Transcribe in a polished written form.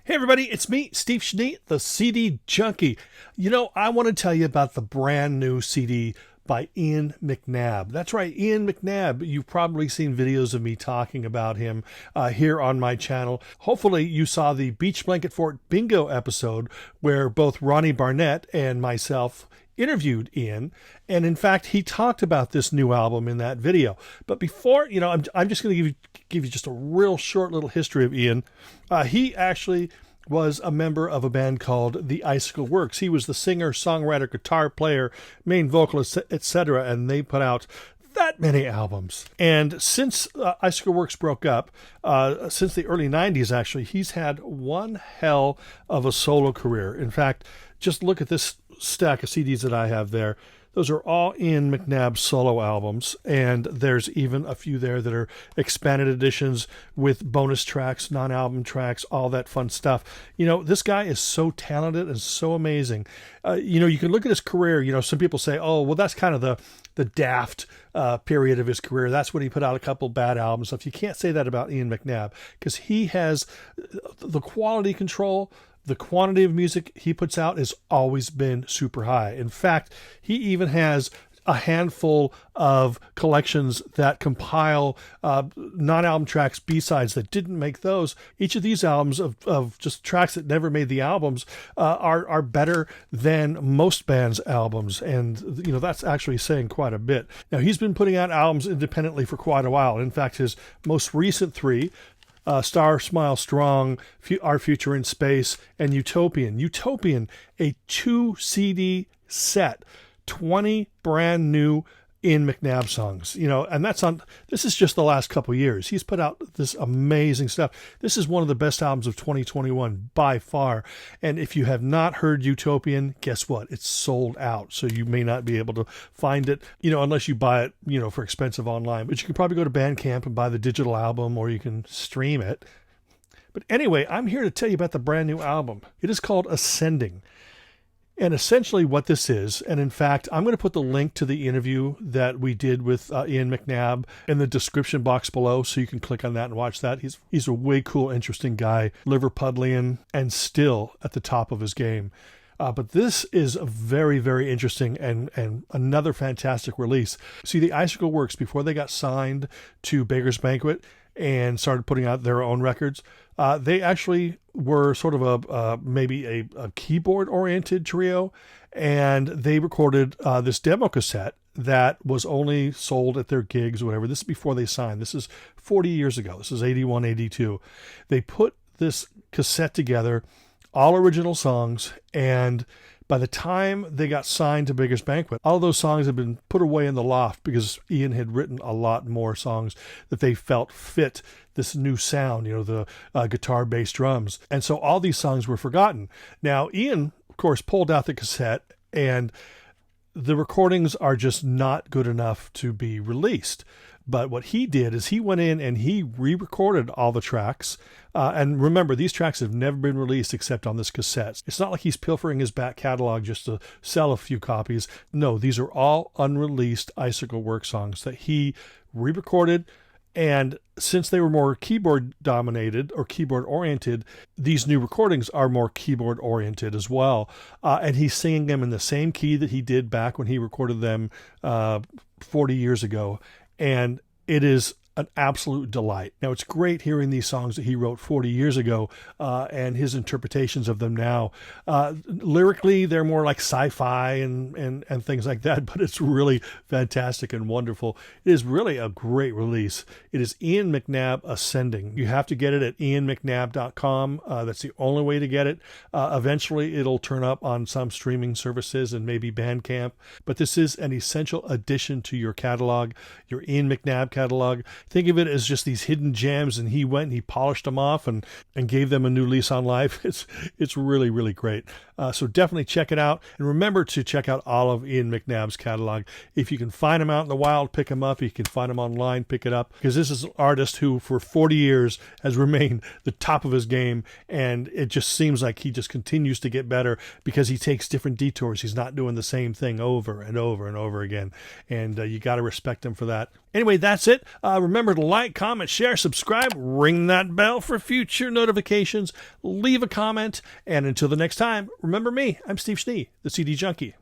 Hey everybody, it's me, Steve Schnee, the CD Junkie. I want to tell you about the brand new CD by IAN McNABB. That's right, IAN McNABB. You've probably seen videos of me talking about him here on my channel. Hopefully you saw the Beach Blanket Fort Bingo episode where both Ronnie Barnett and myself interviewed IAN, and in fact he talked about this new album in that video. But before, I'm just going to give you just a real short little history of IAN. He actually was a member of a band called the Icicle Works. He was the singer, songwriter, guitar player, main vocalist, etc., and they put out that many albums. And since Icicle Works broke up, since the early 90s actually, he's had one hell of a solo career. In fact, just look at this stack of CDs that I have there. Those are all IAN McNABB solo albums, and there's even a few there that are expanded editions with bonus tracks, non-album tracks, all that fun stuff. This guy is so talented and so amazing. You can look at his career. Some people say, oh, well, that's kind of the daft period of his career. That's when he put out a couple bad albums. So if you can't say that about IAN McNABB, because he has the quality control. The quantity of music he puts out has always been super high. In fact, he even has a handful of collections that compile non-album tracks, B-sides that didn't make those. Each of these albums of just tracks that never made the albums are better than most bands' albums. And, that's actually saying quite a bit. Now, he's been putting out albums independently for quite a while. In fact, his most recent three, Star Smile Strong, Our Future in Space, and UTOPIAN. UTOPIAN, a 2 CD set, 20 brand new IAN McNABB songs. And this is just the last couple years. He's put out this amazing stuff. This is one of the best albums of 2021 by far. And if you have not heard UTOPIAN, guess what? It's sold out. So you may not be able to find it, unless you buy it, for expensive online. But you can probably go to Bandcamp and buy the digital album, or you can stream it. But anyway, I'm here to tell you about the brand new album. It is called Ascending. And essentially what this is, and in fact, I'm going to put the link to the interview that we did with IAN McNABB in the description box below, so you can click on that and watch that. He's a way cool, interesting guy, Liverpudlian, and still at the top of his game. But this is a very, very interesting and another fantastic release. See, the Icicle Works, before they got signed to Beggars Banquet and started putting out their own records, they actually were sort of maybe a keyboard-oriented trio, and they recorded this demo cassette that was only sold at their gigs or whatever. This is before they signed. This is 40 years ago. This is 81, 82. They put this cassette together, all original songs, and by the time they got signed to Beggars Banquet, all of those songs had been put away in the loft because IAN had written a lot more songs that they felt fit this new sound, the guitar, bass, drums. And so all these songs were forgotten. Now, IAN, of course, pulled out the cassette, and the recordings are just not good enough to be released. But what he did is he went in and he re-recorded all the tracks. And remember, these tracks have never been released except on this cassette. It's not like he's pilfering his back catalog just to sell a few copies. No, these are all unreleased Icicle Works songs that he re-recorded. And since they were more keyboard dominated or keyboard oriented, these new recordings are more keyboard oriented as well. And he's singing them in the same key that he did back when he recorded them 40 years ago. And it is an absolute delight. Now, it's great hearing these songs that he wrote 40 years ago and his interpretations of them now. Lyrically, they're more like sci-fi and things like that, but it's really fantastic and wonderful. It is really a great release. It is IAN McNABB Ascending. You have to get it at ianmcnabb.com. That's the only way to get it. Eventually, it'll turn up on some streaming services and maybe Bandcamp, but this is an essential addition to your catalog, your IAN McNABB catalog. Think of it as just these hidden gems, and he went and he polished them off and gave them a new lease on life. It's really, really great. So definitely check it out. And remember to check out all of IAN McNABB's catalog. If you can find him out in the wild, pick him up. If you can find him online, pick it up. Because this is an artist who for 40 years has remained the top of his game. And it just seems like he just continues to get better because he takes different detours. He's not doing the same thing over and over and over again. And you got to respect him for that. Anyway, that's it. Remember to like, comment, share, subscribe, ring that bell for future notifications, leave a comment, and until the next time, remember me. I'm Steve Schnee, the CD Junkie.